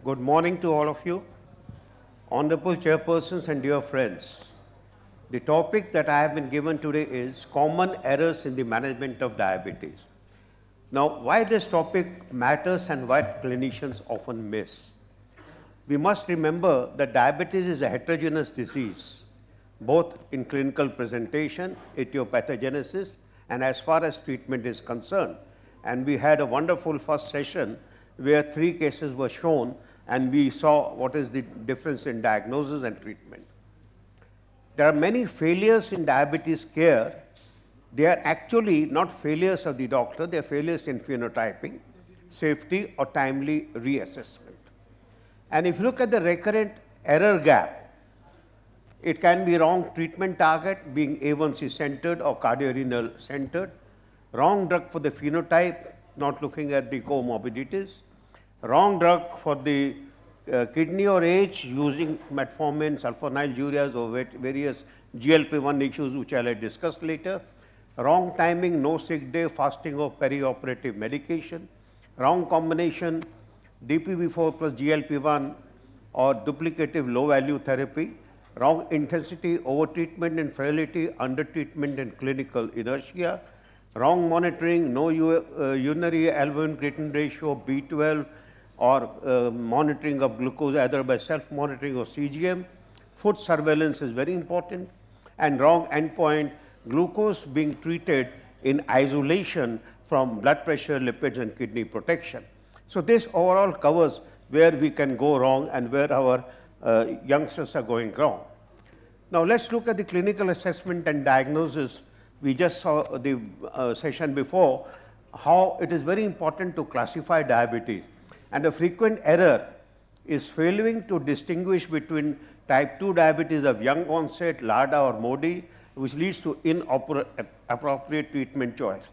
Good morning to all of you, honorable chairpersons and dear friends. The topic that I have been given today is common errors in the management of diabetes. Now, why this topic matters and what clinicians often miss. We must remember that diabetes is a heterogeneous disease, both in clinical presentation, etiopathogenesis, and as far as treatment is concerned. And we had a wonderful first session where 3 cases were shown and we saw what is the difference in diagnosis and treatment. There are many failures in diabetes care. They are actually not failures of the doctor, they are failures in phenotyping, safety or timely reassessment. And if you look at the recurrent error gap, it can be wrong treatment target being A1C centered or cardiorenal centered, wrong drug for the phenotype, not looking at the comorbidities, wrong drug for the kidney or age using metformin, sulfonylureas or various GLP-1 issues which I will discuss later, wrong timing, no sick day, fasting or perioperative medication, wrong combination DPP-4 plus GLP-1 or duplicative low value therapy, wrong intensity, over-treatment and frailty, under-treatment and clinical inertia, wrong monitoring, no urinary albumin-creatinine ratio, B12, or monitoring of glucose either by self-monitoring or CGM. Food surveillance is very important, and wrong endpoint, glucose being treated in isolation from blood pressure, lipids and kidney protection. So this overall covers where we can go wrong and where our youngsters are going wrong. Now let's look at the clinical assessment and diagnosis. We just saw the session before how it is very important to classify diabetes. And a frequent error is failing to distinguish between type 2 diabetes of young onset, LADA or MODY, which leads to inappropriate treatment choices.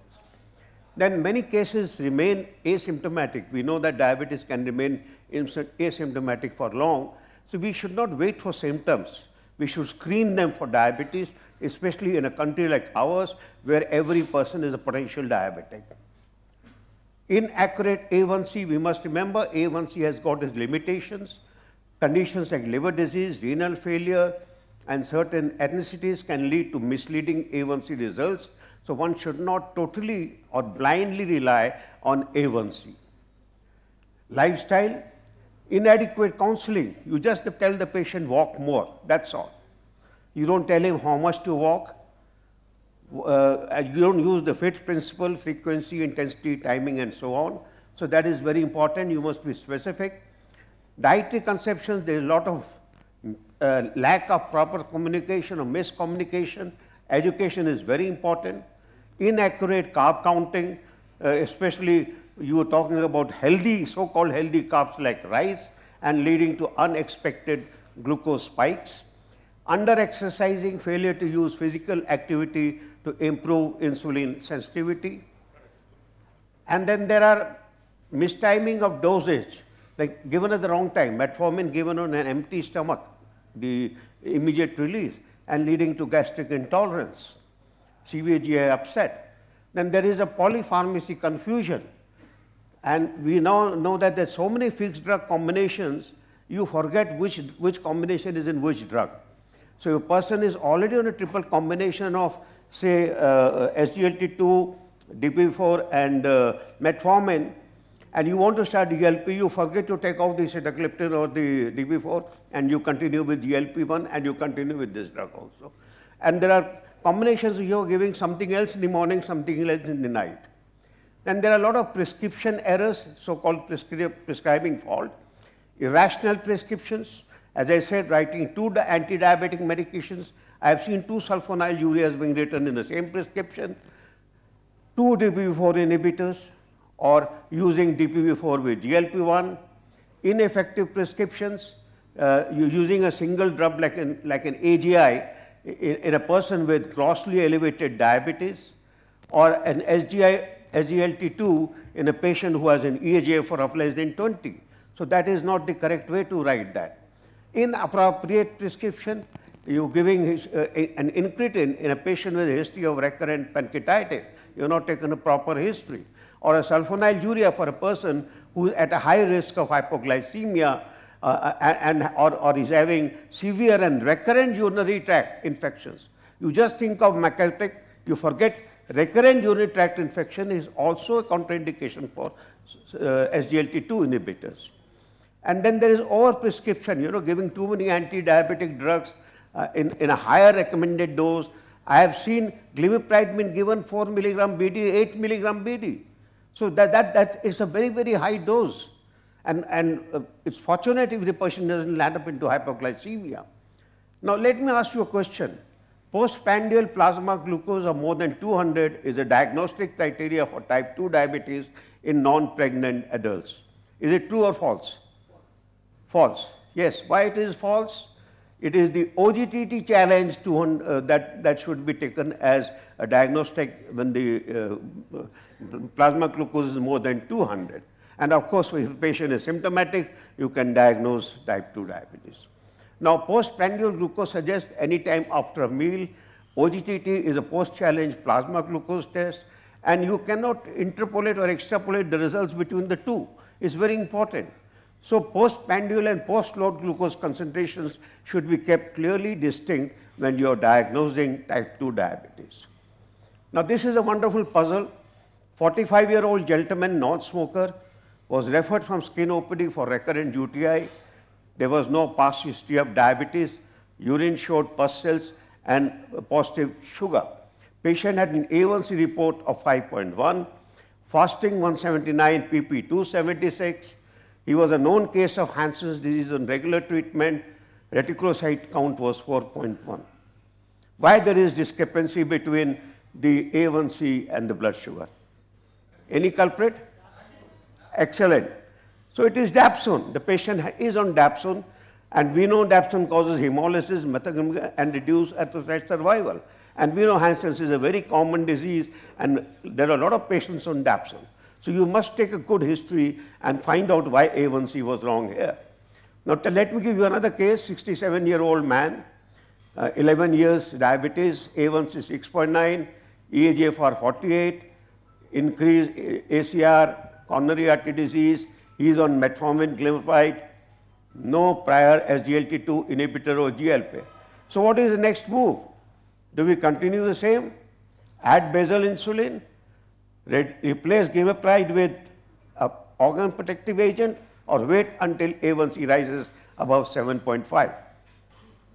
Then many cases remain asymptomatic. We know that diabetes can remain asymptomatic for long. So we should not wait for symptoms. We should screen them for diabetes, especially in a country like ours, where every person is a potential diabetic. Inaccurate A1C, we must remember A1C has got its limitations. Conditions like liver disease, renal failure, and certain ethnicities can lead to misleading A1C results. So one should not totally or blindly rely on A1C. Lifestyle, inadequate counseling. You just tell the patient walk more, that's all. You don't tell him how much to walk. You don't use the FIT principle, frequency, intensity, timing and so on. So that is very important, you must be specific. Dietary conceptions, there is a lot of lack of proper communication or miscommunication. Education is very important. Inaccurate carb counting, especially you were talking about healthy, so-called healthy carbs like rice and leading to unexpected glucose spikes. Under-exercising, failure to use physical activity to improve insulin sensitivity. And then there are mistiming of dosage, like given at the wrong time, metformin given on an empty stomach, the immediate release, and leading to gastric intolerance, severe GI upset. Then there is a polypharmacy confusion. And we now know that there are so many fixed drug combinations, you forget which combination is in which drug. So if a person is already on a triple combination of, say, SGLT2, DPP4 and metformin, and you want to start GLP, you forget to take off the sitagliptin or the DPP4 and you continue with GLP1 and you continue with this drug also. And there are combinations you are giving something else in the morning, something else in the night. Then there are a lot of prescription errors, so-called prescribing fault, irrational prescriptions. As I said, writing 2 anti-diabetic medications. I have seen 2 sulfonylureas being written in the same prescription, 2 DPP4 inhibitors, or using DPP4 with GLP-1, ineffective prescriptions, using a single drug like an AGI in a person with grossly elevated diabetes, or an SGLT2 in a patient who has an eGFR of less than 20. So that is not the correct way to write that. Inappropriate prescription, you're giving an incretin in a patient with a history of recurrent pancreatitis. You're not taking a proper history. or a sulfonylurea for a person who is at a high risk of hypoglycemia or is having severe and recurrent urinary tract infections. You just think of McAlpine, you forget recurrent urinary tract infection is also a contraindication for SGLT2 inhibitors. And then there is overprescription, giving too many anti-diabetic drugs in a higher recommended dose. I have seen glimepiride being given 4 milligram BD, 8 milligram BD. So that is a very, very high dose. And it's fortunate if the patient doesn't land up into hypoglycemia. Now let me ask you a question. Postprandial plasma glucose of more than 200 is a diagnostic criteria for type 2 diabetes in non-pregnant adults. Is it true or false? False. Yes. Why it is false? It is the OGTT challenge that should be taken as a diagnostic when the plasma glucose is more than 200. And of course, if the patient is symptomatic, you can diagnose type 2 diabetes. Now, postprandial glucose suggests any time after a meal. OGTT is a post-challenge plasma glucose test, and you cannot interpolate or extrapolate the results between the two. It's very important. So, postprandial and post-load glucose concentrations should be kept clearly distinct when you are diagnosing type 2 diabetes. Now, this is a wonderful puzzle. 45-year-old gentleman, non-smoker, was referred from skin OPD for recurrent UTI. There was no past history of diabetes. Urine showed pus cells and positive sugar. Patient had an A1C report of 5.1, fasting 179, PP 276. He was a known case of Hansen's disease on regular treatment. Reticulocyte count was 4.1. Why there is discrepancy between the A1C and the blood sugar? Any culprit? Excellent. So it is dapsone. The patient is on dapsone, and we know dapsone causes hemolysis, methanogen, and reduced erythrocyte survival. And we know Hansen's is a very common disease, and there are a lot of patients on dapsone. So you must take a good history and find out why A1C was wrong here. Now let me give you another case, 67-year-old man, 11 years diabetes, A1C 6.9, eGFR 48, increased ACR, coronary artery disease. He is on metformin, glimepiride, no prior SGLT2 inhibitor or GLP. So what is the next move? Do we continue the same? Add basal insulin, replace glimepiride with an organ protective agent, or wait until A1C rises above 7.5?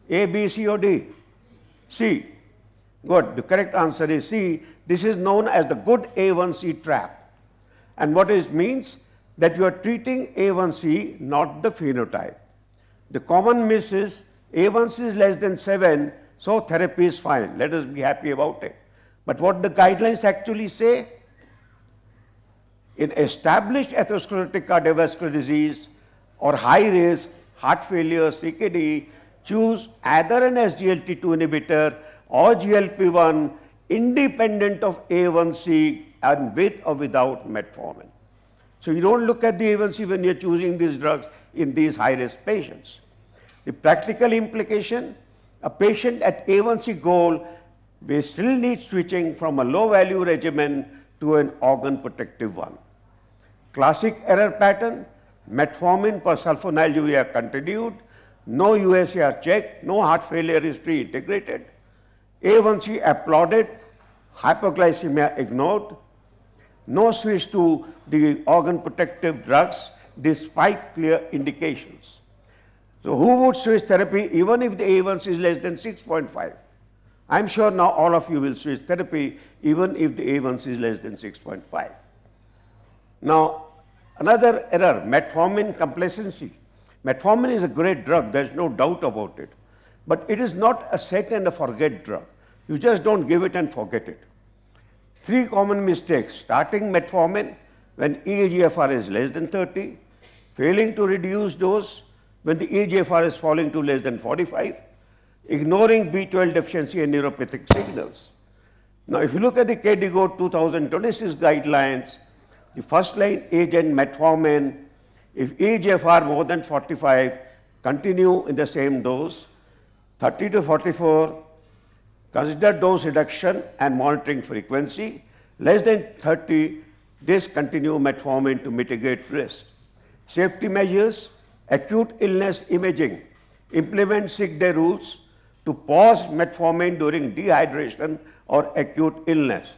A, B, C or D? C. Good. The correct answer is C. This is known as the good A1C trap. And what it means? That you are treating A1C, not the phenotype. The common miss is A1C is less than 7, so therapy is fine. Let us be happy about it. But what the guidelines actually say? In established atherosclerotic cardiovascular disease or high risk heart failure, CKD, choose either an SGLT2 inhibitor or GLP-1 independent of A1C and with or without metformin. So you don't look at the A1C when you're choosing these drugs in these high-risk patients. The practical implication, a patient at A1C goal may still need switching from a low-value regimen to an organ-protective one. Classic error pattern, metformin per sulfonylurea continued, no USAR checked, no heart failure history integrated, A1C applauded, hypoglycemia ignored, no switch to the organ protective drugs despite clear indications. So who would switch therapy even if the A1C is less than 6.5? I'm sure now all of you will switch therapy even if the A1C is less than 6.5. Now, another error, metformin complacency. Metformin is a great drug, there's no doubt about it. But it is not a set and a forget drug. You just don't give it and forget it. 3 common mistakes: starting metformin when eGFR is less than 30, failing to reduce dose when the eGFR is falling to less than 45, ignoring B12 deficiency and neuropathic signals. Now, if you look at the KDIGO 2026 guidelines, the first line agent metformin, if eGFR more than 45, continue in the same dose. 30 to 44, consider dose reduction and monitoring frequency. Less than 30, discontinue metformin to mitigate risk. Safety measures, acute illness imaging, implement sick day rules to pause metformin during dehydration or acute illness,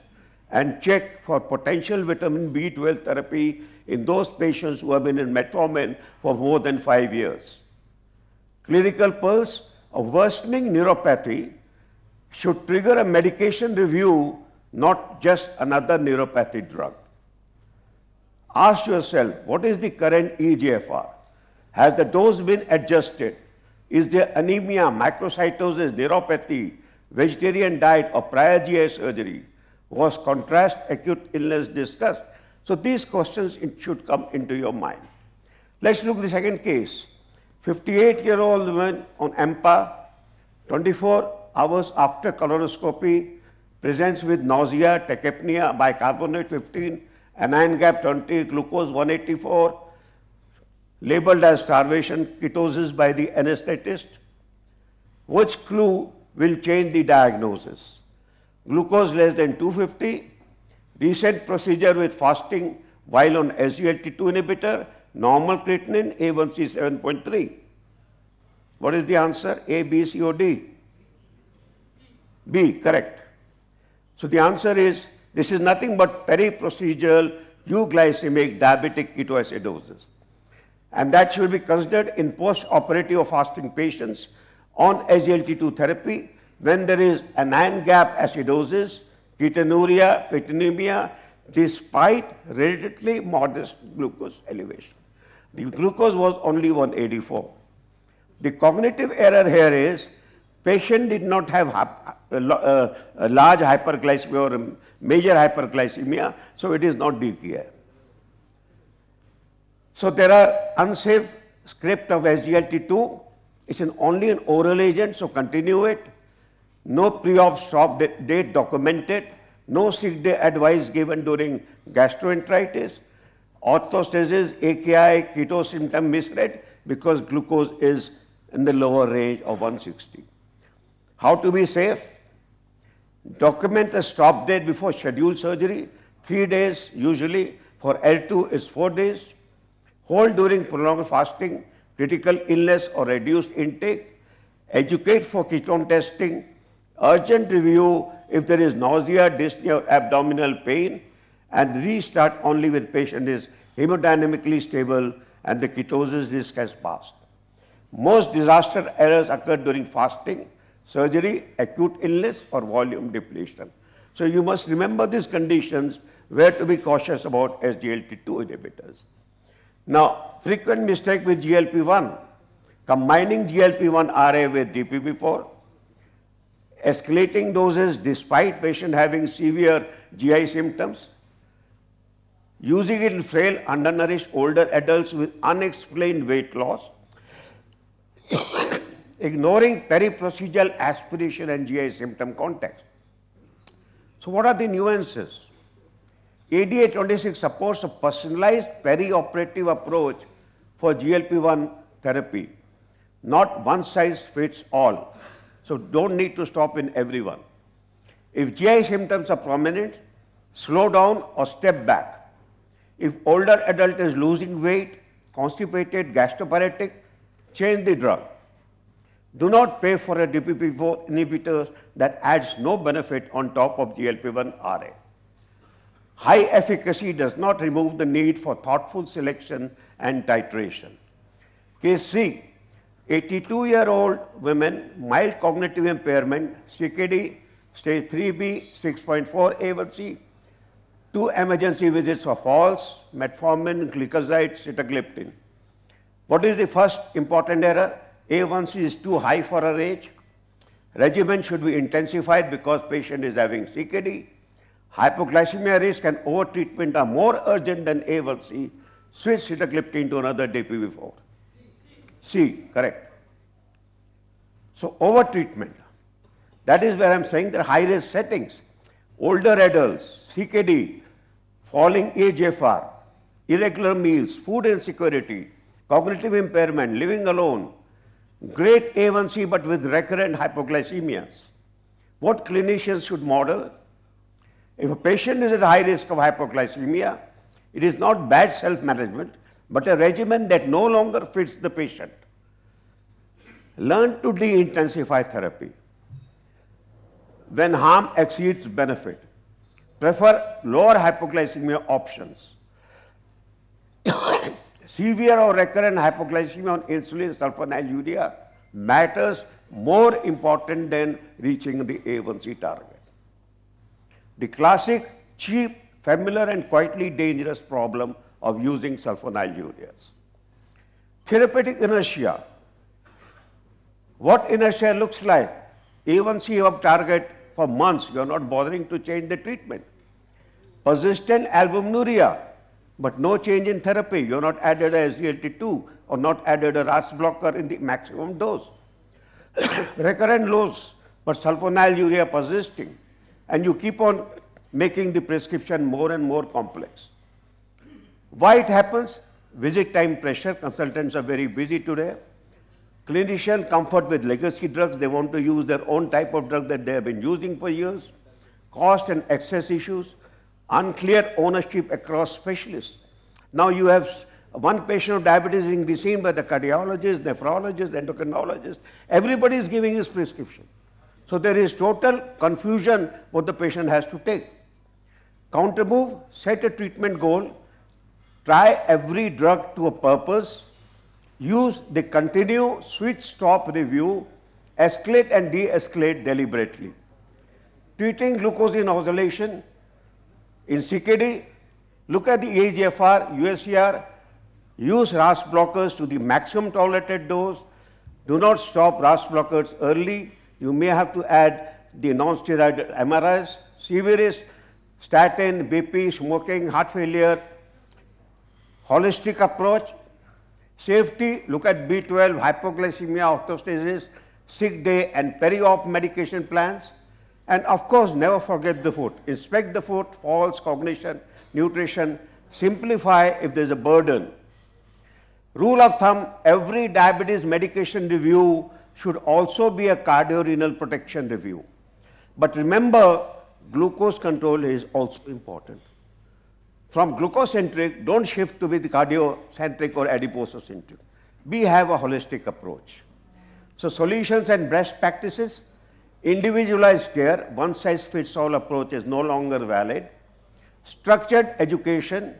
and check for potential vitamin B12 therapy in those patients who have been in metformin for more than 5 years. Clinical pulse, a worsening neuropathy should trigger a medication review, not just another neuropathy drug. Ask yourself, what is the current eGFR? Has the dose been adjusted? Is there anemia, macrocytosis, neuropathy, vegetarian diet, or prior GI surgery? Was contrast acute illness discussed? So these questions should come into your mind. Let's look at the second case. 58-year-old woman on EMPA, 24 hours after colonoscopy, presents with nausea, tachypnea, bicarbonate 15, anion gap 20, glucose 184, labeled as starvation ketosis by the anesthetist. Which clue will change the diagnosis? Glucose less than 250, recent procedure with fasting while on SGLT2 inhibitor, normal creatinine, A1C 7.3. What is the answer? A, B, C, or D? B, correct. So the answer is, this is nothing but peri-procedural euglycemic diabetic ketoacidosis. And that should be considered in post-operative fasting patients on SGLT2 therapy when there is anion gap acidosis, ketonuria, ketonemia, despite relatively modest glucose elevation. The glucose was only 184. The cognitive error here is patient did not have a large hyperglycemia or a major hyperglycemia, so it is not DKI. So there are unsafe script of SGLT2. It's only an oral agent, so continue it. No pre-op stop date documented. No sick day advice given during gastroenteritis. Orthostasis, AKI, keto symptom misread because glucose is in the lower range of 160. How to be safe? Document a stop date before scheduled surgery, 3 days usually. For L2 is 4 days. Hold during prolonged fasting, critical illness or reduced intake. Educate for ketone testing. Urgent review if there is nausea, dyspnea, or abdominal pain. And restart only when patient is hemodynamically stable and the ketosis risk has passed. Most disaster errors occur during fasting, surgery, acute illness, or volume depletion. So you must remember these conditions where to be cautious about SGLT2 inhibitors. Now, frequent mistake with GLP-1, combining GLP-1 RA with DPP-4, escalating doses despite patient having severe GI symptoms, using it in frail, undernourished older adults with unexplained weight loss, ignoring peri-procedural aspiration and GI symptom context. So what are the nuances? ADA 26 supports a personalized peri-operative approach for GLP-1 therapy, not one size fits all. So don't need to stop in everyone. If GI symptoms are prominent, slow down or step back. If older adult is losing weight, constipated, gastroparetic, change the drug. Do not pay for a DPP-4 inhibitor that adds no benefit on top of GLP-1 RA. High efficacy does not remove the need for thoughtful selection and titration. Case C, 82-year-old women, mild cognitive impairment, CKD, stage 3B, 6.4 A1C, 2 emergency visits for falls, metformin, glycoside, sitagliptin. What is the first important error? A1C is too high for her age. Regimen should be intensified because patient is having CKD. Hypoglycemia risk and overtreatment are more urgent than A1C. Switch sitagliptin to another DPP-4. C, correct. So overtreatment. That is where I'm saying there are high-risk settings. Older adults, CKD, falling eGFR, irregular meals, food insecurity, cognitive impairment, living alone, great A1C but with recurrent hypoglycemias. What clinicians should model? If a patient is at high risk of hypoglycemia, It is not bad self-management, but a regimen that no longer fits the patient. Learn to de-intensify therapy. When harm exceeds benefit, prefer lower hypoglycemia options. Severe or recurrent hypoglycemia on insulin sulfonylurea matters more important than reaching the A1C target. The classic, cheap, familiar and quietly dangerous problem of using sulfonylureas. Therapeutic inertia. What inertia looks like? A1C of target for months, you are not bothering to change the treatment. Persistent albuminuria, but no change in therapy. You have not added a SGLT2 or not added a RAS blocker in the maximum dose. Recurrent lows, but sulfonylurea persisting. And you keep on making the prescription more and more complex. Why it happens? Visit time pressure. Consultants are very busy today. Clinician comfort with legacy drugs. They want to use their own type of drug that they have been using for years. Cost and access issues. Unclear ownership across specialists. Now you have one patient of diabetes being be seen by the cardiologist, nephrologist, endocrinologist. Everybody is giving his prescription. So there is total confusion what the patient has to take. Counter move, set a treatment goal, try every drug to a purpose, use the continue, switch, stop, review, escalate and de-escalate deliberately. Treating glucose in oscillation, in CKD, look at the eGFR, USCR, use RAS blockers to the maximum tolerated dose, do not stop RAS blockers early, you may have to add the non-steroidal MRIs, severe statin, BP, smoking, heart failure, holistic approach, safety, look at B12, hypoglycemia, orthostasis, sick day and peri-op medication plans. And of course, never forget the foot. Inspect the foot, falls, cognition, nutrition, simplify if there's a burden. Rule of thumb, every diabetes medication review should also be a cardio-renal protection review. But remember, glucose control is also important. From glucocentric, don't shift to be the cardiocentric or adiposocentric. We have a holistic approach. So solutions and best practices, individualized care, one-size-fits-all approach is no longer valid. Structured education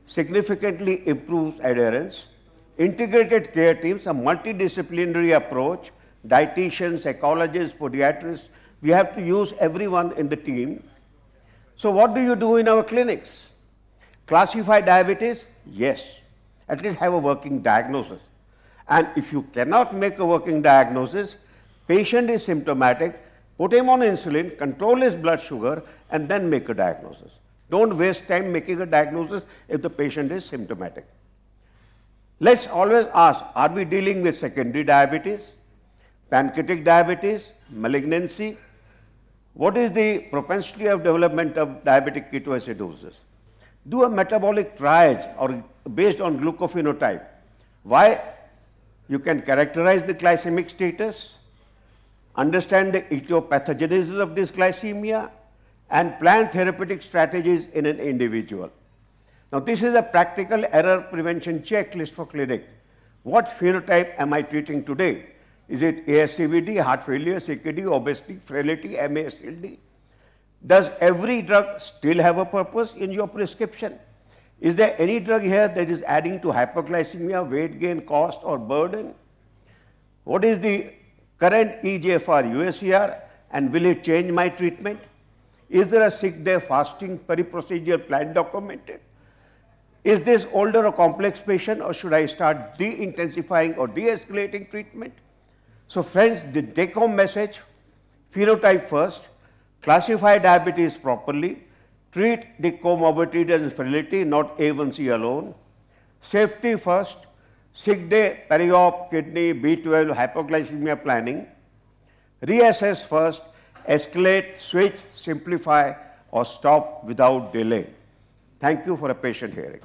significantly improves adherence. Integrated care teams, a multidisciplinary approach, dietitians, psychologists, podiatrists, we have to use everyone in the team. So what do you do in our clinics? Classify diabetes? Yes. At least have a working diagnosis. And if you cannot make a working diagnosis, patient is symptomatic, put him on insulin, control his blood sugar, and then make a diagnosis. Don't waste time making a diagnosis if the patient is symptomatic. Let's always ask, are we dealing with secondary diabetes, pancreatic diabetes, malignancy? What is the propensity of development of diabetic ketoacidosis? Do a metabolic triage or based on glucophenotype. Why? You can characterize the glycemic status, understand the etiopathogenesis of this glycemia, and plan therapeutic strategies in an individual. Now, this is a practical error prevention checklist for clinic. What phenotype am I treating today? Is it ASCVD, heart failure, CKD, obesity, frailty, MASLD? Does every drug still have a purpose in your prescription? Is there any drug here that is adding to hypoglycemia, weight gain, cost, or burden? What is the current eGFR, USCR, and will it change my treatment? Is there a sick day fasting peri-procedure plan documented? Is this older or complex patient, or should I start de-intensifying or de-escalating treatment? So friends, the take-home message, phenotype first, classify diabetes properly, treat the comorbidity and frailty, not A1C alone. Safety first, sick day, peri-op, kidney, B12, hypoglycemia planning. Reassess first, escalate, switch, simplify, or stop without delay. Thank you for a patient hearing.